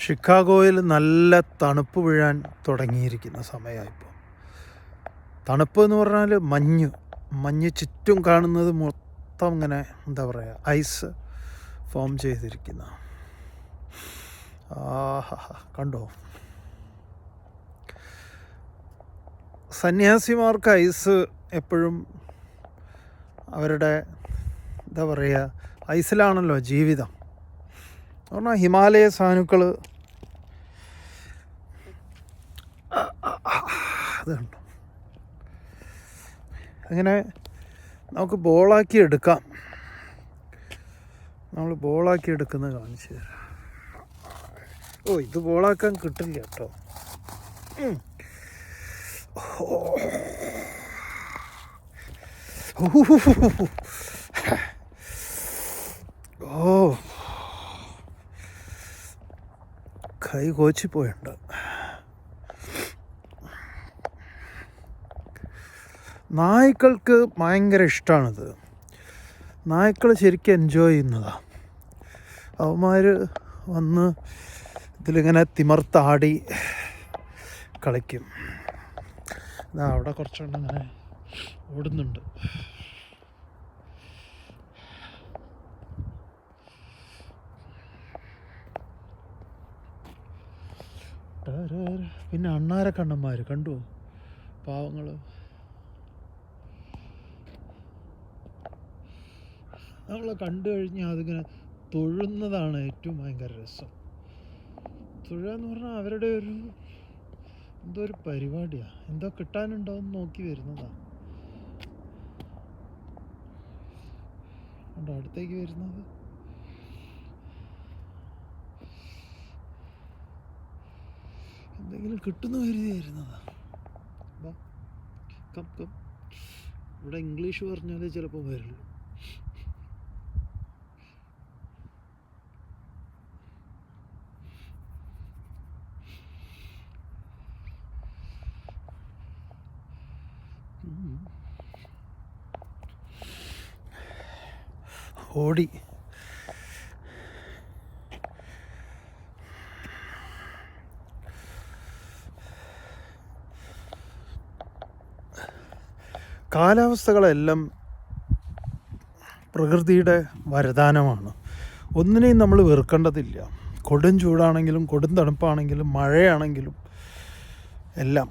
ഷിക്കാഗോയിൽ നല്ല തണുപ്പ് വീഴാൻ തുടങ്ങിയിരിക്കുന്ന സമയമായിപ്പോൾ. തണുപ്പ് എന്ന് പറഞ്ഞാൽ മഞ്ഞ് ചുറ്റും കാണുന്നത് മൊത്തം ഇങ്ങനെ എന്താ പറയുക, ഐസ് ഫോം ചെയ്തിരിക്കുന്ന. കണ്ടോ, സന്യാസിമാർക്ക് ഐസ് എപ്പോഴും അവരുടെ എന്താ പറയുക, ഐസിലാണല്ലോ ജീവിതം. പറഞ്ഞാൽ ഹിമാലയ സാനുക്കൾ അതുണ്ട്. അങ്ങനെ നമുക്ക് ബോളാക്കി എടുക്കാം. നമ്മൾ ബോളാക്കി എടുക്കുന്നത് കാണിച്ചു തരാം. ഇത് ബോളാക്കാൻ കിട്ടില്ല കേട്ടോ. കൈ കോച്ചിപ്പോയുണ്ട്. നായ്ക്കൾക്ക് ഭയങ്കര ഇഷ്ടമാണിത്. നായ്ക്കൾ ശരിക്കും എൻജോയ് ചെയ്യുന്നതാണ്. അവന്മാർ വന്ന് ഇതിലിങ്ങനെ തിമർത്താടി കളിക്കും. അവിടെ കുറച്ചുകൊണ്ട് ഇങ്ങനെ ഓടുന്നുണ്ട്. പിന്നെ അണ്ണാര കണ്ണന്മാർ കണ്ടു, പാവങ്ങൾ. നമ്മളെ കണ്ടു കഴിഞ്ഞാൽ അതിങ്ങനെ തൊഴുന്നതാണ് ഏറ്റവും ഭയങ്കര രസം. തൊഴുക എന്ന് പറഞ്ഞാൽ അവരുടെ എന്തോ ഒരു പരിപാടിയാണ്, എന്തോ കിട്ടാനുണ്ടോയെന്ന് നോക്കി വരുന്നതാണ്. കണ്ടോ അടുത്തേക്ക് വരുന്നത്. എന്തെങ്കിലും കിട്ടുന്ന കരുതി വരുന്നതാണ്. ഇവിടെ ഇംഗ്ലീഷ് പറഞ്ഞാലേ ചിലപ്പോൾ വരുള്ളൂ. ഓടി കാലാവസ്ഥകളെല്ലാം പ്രകൃതിയുടെ വരദാനമാണ്. ഒന്നിനെയും നമ്മൾ വെറുക്കേണ്ടതില്ല. കൊടും ചൂടാണെങ്കിലും കൊടും തണുപ്പാണെങ്കിലും മഴയാണെങ്കിലും എല്ലാം